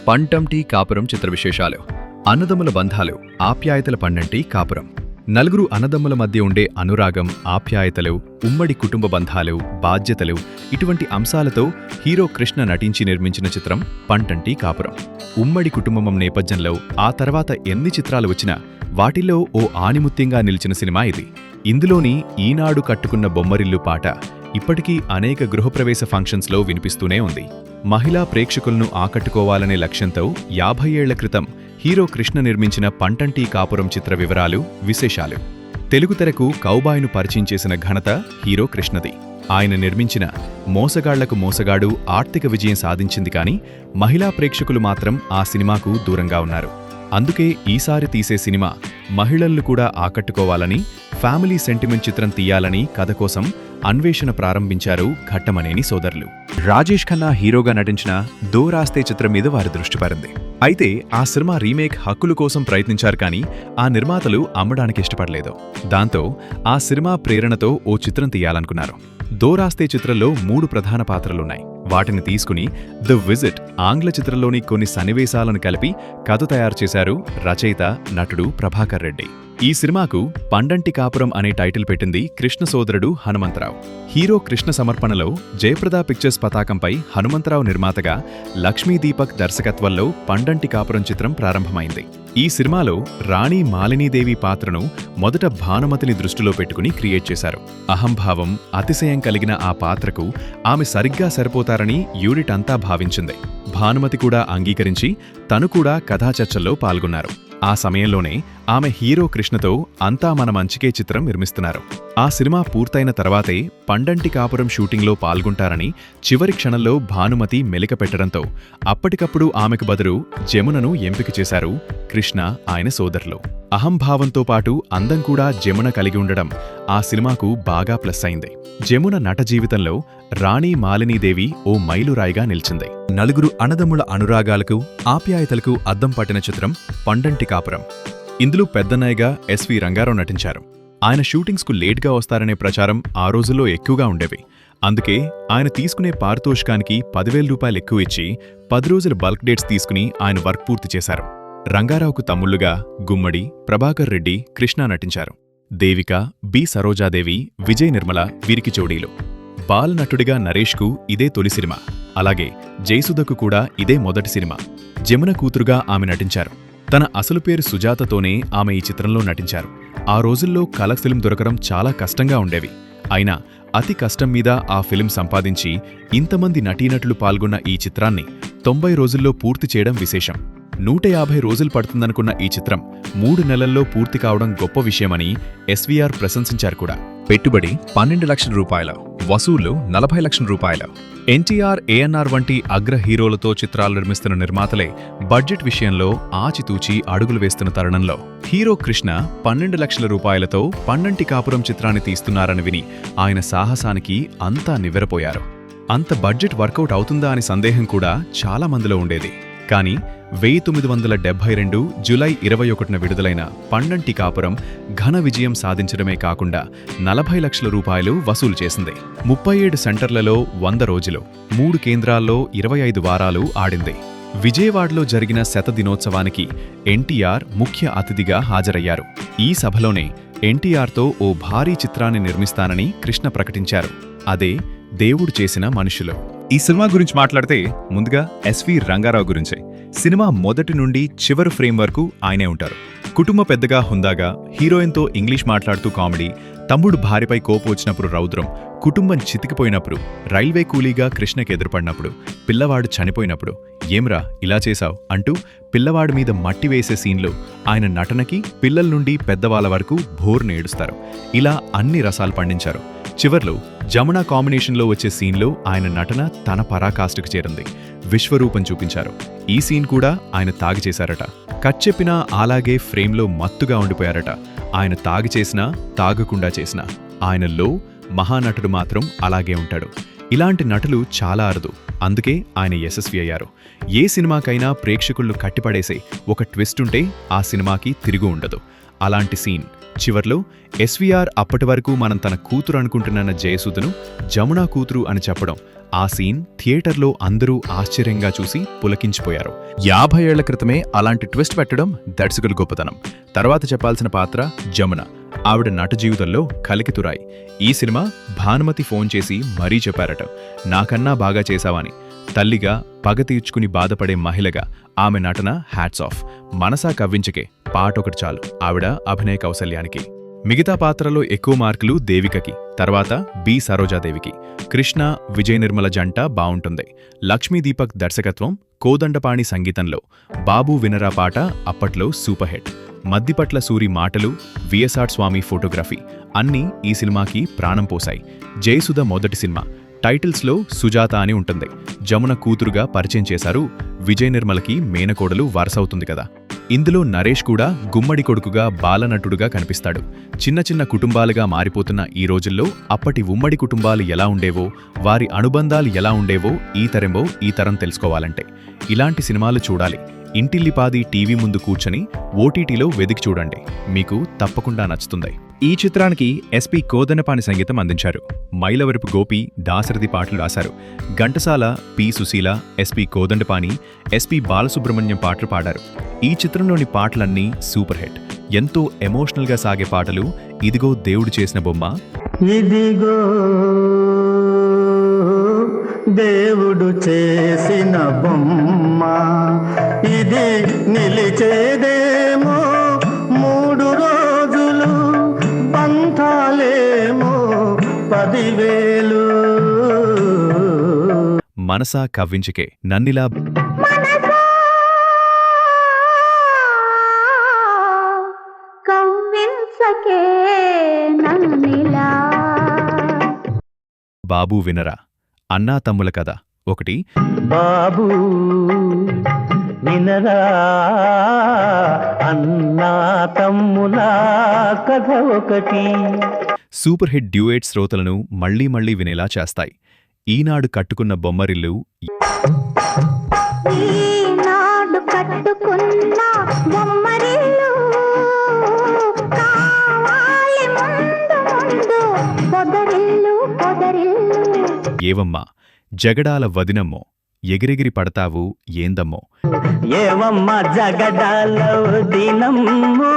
పంటంటి కాపురం చిత్ర విశేషాలు. అన్నదమ్ముల బంధాలు, ఆప్యాయతల పండంటి కాపురం. నలుగురు అన్నదమ్ముల మధ్య ఉండే అనురాగం, ఆప్యాయతలు, ఉమ్మడి కుటుంబ బంధాలు, బాధ్యతలు ఇటువంటి అంశాలతో హీరో కృష్ణ నటించి నిర్మించిన చిత్రం పంటంటి కాపురం. ఉమ్మడి కుటుంబం నేపథ్యంలో ఆ తర్వాత ఎన్ని చిత్రాలు వచ్చినా వాటిల్లో ఓ ఆణిముత్యంగా నిలిచిన సినిమా ఇది. ఇందులోని ఈనాడు కట్టుకున్న బొమ్మరిల్లు పాట ఇప్పటికీ అనేక గృహప్రవేశ ఫంక్షన్స్లో వినిపిస్తూనే ఉంది. మహిళా ప్రేక్షకులను ఆకట్టుకోవాలనే లక్ష్యంతో 50 ఏళ్ల క్రితం హీరో కృష్ణ నిర్మించిన పంటంటి కాపురం చిత్ర వివరాలు, విశేషాలు. తెలుగు తెరకు కౌబాయ్ను పరిచయం చేసిన ఘనత హీరో కృష్ణది. ఆయన నిర్మించిన మోసగాళ్లకు మోసగాడు ఆర్థిక విజయం సాధించింది, కానీ మహిళా ప్రేక్షకులు మాత్రం ఆ సినిమాకు దూరంగా ఉన్నారు. అందుకే ఈసారి తీసే సినిమా మహిళలను కూడా ఆకట్టుకోవాలని, ఫ్యామిలీ సెంటిమెంట్ చిత్రం తీయాలని కథ కోసం అన్వేషణ ప్రారంభించారు ఘట్టమనేని సోదరులు. రాజేష్ ఖన్నా హీరోగా నటించిన దో రాస్తే చిత్రం మీద వారి దృష్టి పడింది. అయితే ఆ సినిమా రీమేక్ హక్కుల కోసం ప్రయత్నించారు, కానీ ఆ నిర్మాతలు అమ్మడానికి ఇష్టపడలేదు. దాంతో ఆ సినిమా ప్రేరణతో ఓ చిత్రం తీయాలనుకున్నారు. దో రాస్తే చిత్రంలో 3 ప్రధాన పాత్రలున్నాయి. వాటిని తీసుకుని ది విజిట్ ఆంగ్ల చిత్రంలోని కొన్ని సన్నివేశాలను కలిపి కథ తయారు చేశారు రచయిత, నటుడు ప్రభాకర్ రెడ్డి. ఈ సినిమాకు పండంటి కాపురం అనే టైటిల్ పెట్టింది కృష్ణ సోదరుడు హనుమంతరావు. హీరో కృష్ణ సమర్పణలో జయప్రద పిక్చర్స్ పతాకంపై హనుమంతరావు నిర్మాతగా, లక్ష్మీ దీపక్ దర్శకత్వంలో పండంటి కాపురం చిత్రం ప్రారంభమైంది. ఈ సినిమాలో రాణి మాలినీదేవి పాత్రను మొదట భానుమతిని దృష్టిలో పెట్టుకుని క్రియేట్ చేశారు. అహంభావం, అతిశయం కలిగిన ఆ పాత్రకు ఆమె సరిగ్గా సరిపోతారని యూనిట్ అంతా భావించింది. భానుమతి కూడా అంగీకరించి తను కూడా కథాచర్చల్లో పాల్గొన్నారు. ఆ సమయంలోనే ఆమె హీరో కృష్ణతో అంతా మన మంచికే చిత్రం నిర్మిస్తున్నారు. ఆ సినిమా పూర్తయిన తర్వాతే పండంటి కాపురం షూటింగ్లో పాల్గొంటారని చివరి క్షణంలో భానుమతి మెలిక పెట్టడంతో అప్పటికప్పుడు ఆమెకు బదులు జమునను ఎంపిక చేశారు కృష్ణ, ఆయన సోదరులు. అహంభావంతో పాటు అందం కూడా జమున కలిగి ఉండడం ఆ సినిమాకు బాగా ప్లస్ అయింది. జమున నట జీవితంలో రాణి మాలినీదేవి ఓ మైలురాయిగా నిలిచింది. నలుగురు అన్నదమ్ముల అనురాగాలకు, ఆప్యాయతలకు అద్దం పట్టిన చిత్రం పండంటి కాపురం. ఇందులో పెద్దన్నయ్యగా ఎస్వి రంగారావు నటించారు. ఆయన షూటింగ్స్కు లేట్గా వస్తారనే ప్రచారం ఆ రోజుల్లో ఎక్కువగా ఉండేవి. అందుకే ఆయన తీసుకునే పారితోషికానికి 10,000 రూపాయలు ఎక్కువ ఇచ్చి 10 రోజుల బల్క్ డేట్స్ తీసుకుని ఆయన వర్క్ పూర్తి చేశారు. రంగారావుకు తమ్ముళ్లుగా గుమ్మడి, ప్రభాకర్ రెడ్డి, కృష్ణ నటించారు. దేవిక, బి సరోజాదేవి, విజయ్ నిర్మల వీరికి జోడీలు. బాల నటుడిగా నరేష్కు ఇదే తొలి సినిమా. అలాగే జయసుధకు కూడా ఇదే మొదటి సినిమా. జమున కూతురుగా ఆమె నటించారు. తన అసలు పేరు సుజాతతోనే ఆమె ఈ చిత్రంలో నటించారు. ఆ రోజుల్లో కలర్ ఫిల్మ్ దొరకడం చాలా కష్టంగా ఉండేవి. అయినా అతి కష్టం మీద ఆ ఫిల్మ్ సంపాదించి ఇంతమంది నటీనటులు పాల్గొన్న ఈ చిత్రాన్ని 90 రోజుల్లో పూర్తి చేయడం విశేషం. 150 రోజులు పడుతుందనుకున్న ఈ చిత్రం 3 నెలల్లో పూర్తి కావడం గొప్ప విషయమని ఎస్వీఆర్ ప్రశంసించారు కూడా. పెట్టుబడి 12 లక్షల రూపాయలు, వసూళ్లు 40 లక్షల రూపాయలు. ఎన్టీఆర్, ఏఎన్ఆర్ వంటి అగ్ర హీరోలతో చిత్రాలు నిర్మిస్తున్న నిర్మాతలే బడ్జెట్ విషయంలో ఆచితూచి అడుగులు వేస్తున్న తరుణంలో హీరో కృష్ణ 12 లక్షల రూపాయలతో పండంటి కాపురం చిత్రాన్ని తీస్తున్నారని విని ఆయన సాహసానికి అంతా నివ్వెరపోయారు. అంత బడ్జెట్ వర్కౌట్ అవుతుందా అని సందేహం కూడా చాలా మందిలో ఉండేది. కానీ 1972 జూలై 21న విడుదలైన పండంటి కాపురం ఘన విజయం సాధించడమే కాకుండా 40 లక్షల రూపాయలు వసూలు చేసింది. 37 సెంటర్లలో 100 రోజులు, 3 కేంద్రాల్లో 25 వారాలు ఆడింది. విజయవాడలో జరిగిన శతదినోత్సవానికి ఎన్టీఆర్ ముఖ్య అతిథిగా హాజరయ్యారు. ఈ సభలోనే ఎన్టీఆర్తో ఓ భారీ చిత్రాన్ని నిర్మిస్తానని కృష్ణ ప్రకటించారు. అదే దేవుడు చేసిన మనుషులు. ఈ సినిమా గురించి మాట్లాడితే ముందుగా ఎస్వి రంగారావు గురించే. సినిమా మొదటి నుండి చివరి ఫ్రేమ్ వరకు ఆయనే ఉంటారు. కుటుంబ పెద్దగా హుందాగా, హీరోయిన్తో ఇంగ్లీష్ మాట్లాడుతూ కామెడీ, తమ్ముడు భార్యపై కోపం వచ్చినప్పుడు రౌద్రం, కుటుంబం చితికిపోయినప్పుడు, రైల్వే కూలీగా కృష్ణకి ఎదురుపడినప్పుడు, పిల్లవాడు చనిపోయినప్పుడు ఏమ్రా ఇలా చేశావ్ అంటూ పిల్లవాడి మీద మట్టి వేసే సీన్లు ఆయన నటనకి పిల్లల నుండి పెద్దవాళ్ల వరకు భోర్ను ఏడుస్తారు. ఇలా అన్ని రసాలు పండించారు. చివర్లో జమున కాంబినేషన్లో వచ్చే సీన్లో ఆయన నటన తన పరాకాష్ఠకు చేరింది. విశ్వరూపం చూపించారు. ఈ సీన్ కూడా ఆయన తాగి చేశారట. కట్ చెప్పినా అలాగే ఫ్రేమ్లో మత్తుగా ఉండిపోయారట. ఆయన తాగి చేసినా, తాగకుండా చేసినా ఆయనలో మహానటుడు మాత్రం అలాగే ఉంటాడు. ఇలాంటి నటులు చాలా అరుదు, అందుకే ఆయన యశస్వి అయ్యారు. ఏ సినిమాకైనా ప్రేక్షకుళ్ళు కట్టిపడేసే ఒక ట్విస్ట్ ఉంటే ఆ సినిమాకి తిరుగు ఉండదు. అలాంటి సీన్ చివర్లో ఎస్వీఆర్ అప్పటి వరకు మనం తన కూతురు అనుకుంటున్న జయసుధను జమున కూతురు అని చెప్పడం, ఆ సీన్ థియేటర్లో అందరూ ఆశ్చర్యంగా చూసి పులకించిపోయారు. 50 ఏళ్ల క్రితమే అలాంటి ట్విస్ట్ పెట్టడం దర్శకుల గొప్పతనం. తర్వాత చెప్పాల్సిన పాత్ర జమున. ఆవిడ నట జీవితంలో కలికితురాయి. ఈ సినిమా భానుమతి ఫోన్ చేసి మరీ చెప్పారట, నాకన్నా బాగా చేశావని. తల్లిగా పగ తీర్చుకుని బాధపడే మహిళగా ఆమె నటన హ్యాట్స్ ఆఫ్. మనసా కవ్వించకే పాటొకటి చాలు ఆవిడ అభినయ కౌశల్యానికి. మిగతా పాత్రలో ఎక్కువ మార్కులు దేవికకి, తర్వాత బి సరోజాదేవికి. కృష్ణ విజయ నిర్మల జంట బావుంటుంది. లక్ష్మీ దీపక్ దర్శకత్వం, కోదండపాణి సంగీతంలో బాబు వినరా పాట అప్పట్లో సూపర్ హిట్. మద్దిపట్ల సూరి మాటలు, విఎస్ఆర్ స్వామి ఫోటోగ్రఫీ అన్నీ ఈ సినిమాకి ప్రాణం పోశాయి. జయసుధ మొదటి సినిమా. టైటిల్స్లో సుజాత అని ఉంటుంది. జమున కూతురుగా పరిచయం చేశారు. విజయ నిర్మలకి మేనకోడలు వరసవుతుంది కదా. ఇందులో నరేష్ కూడా గుమ్మడి కొడుకుగా బాలనటుడుగా కనిపిస్తాడు. చిన్న చిన్న కుటుంబాలుగా మారిపోతున్న ఈ రోజుల్లో అప్పటి ఉమ్మడి కుటుంబాలు ఎలా ఉండేవో, వారి అనుబంధాలు ఎలా ఉండేవో ఈ తరం తెలుసుకోవాలంటే ఇలాంటి సినిమాలు చూడాలి. ఇంటిల్లిపాది టీవీ ముందు కూర్చొని ఓటీటీలో వెదికి చూడండి, మీకు తప్పకుండా నచ్చుతుంది. ఈ చిత్రానికి ఎస్పి కోదండపాణి సంగీతం అందించారు. మైలవరపు గోపి, దాశరథి పాటలు రాశారు. Ghantasala, P Susheela, SP Kodandapani, SP Balasubrahmanyam పాటలు పాడారు. ఈ చిత్రంలోని పాటలన్నీ సూపర్ హిట్. ఎంతో ఎమోషనల్గా సాగే పాటలు ఇదిగో దేవుడు చేసిన బొమ్మ, ఇదిగో దేవుడు చేసిన బొమ్మ, ఇది నిలిచేదేమో 3 రోజులు, పంతాలేమో 10,000. మనసా కవ్వించకే నన్నిలా కవ్వించకే నన్నిలా. బాబు వినరా అన్నా తమ్ముల కథ ఒకటి. బాబు వినరా అన్నా తమ్ముల కథ ఒకటి. సూపర్ హిట్ డ్యూయేట్ శ్రోతలను మళ్లీ మళ్లీ వినేలా చేస్తాయి. ఈనాడు కట్టుకున్న బొమ్మరిల్లు, ఈనాడు కట్టుకున్న బొమ్మరిల్లు, కావాలి ముందు ముందు పొదరిల్లు పొదరిల్లు. ఏవమ్మా జగడాల వదినమ్మో, ఎగిరెగిరి పడతావు ఏందమ్మో. ఏవమ్మ జగడాల వదినమ్మో,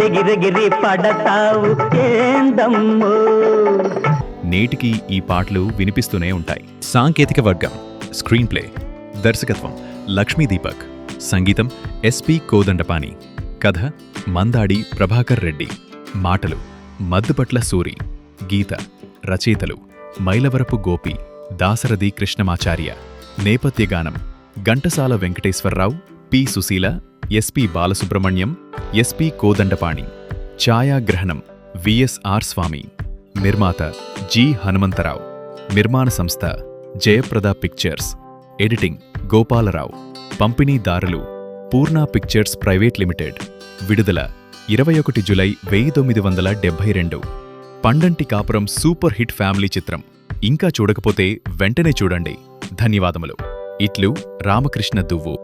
ఎగిరెగిరి పడతావు ఏందమ్మో. నేటికి ఈ పాటలు వినిపిస్తూనే ఉంటాయి. సాంకేతిక వర్గం స్క్రీన్ ప్లే, దర్శకత్వం లక్ష్మీ దీపక్, సంగీతం ఎస్పి కోదండపాణి, కథ మందాడి ప్రభాకర్ రెడ్డి, మాటలు మద్దుపట్ల సూరి, గీత రచయితలు మైలవరపు గోపి, దాశరథి కృష్ణమాచార్య, నేపథ్యగానం Ghantasala Venkateswararao, P Susheela, SP Balasubrahmanyam, SP Kodandapani, ఛాయాగ్రహణం విఎస్ఆర్ స్వామి, నిర్మాత జి హనుమంతరావు, నిర్మాణ సంస్థ జయప్రద పిక్చర్స్, ఎడిటింగ్ గోపాలరావు, పంపిణీదారులు పూర్ణ పిక్చర్స్ ప్రైవేట్ లిమిటెడ్. విడుదల 21 జులై 1972. పండంటి కాపురం సూపర్ హిట్ ఫ్యామిలీ చిత్రం. ఇంకా చూడకపోతే వెంటనే చూడండి. ధన్యవాదములు. ఇట్లు రామకృష్ణ దువ్వు.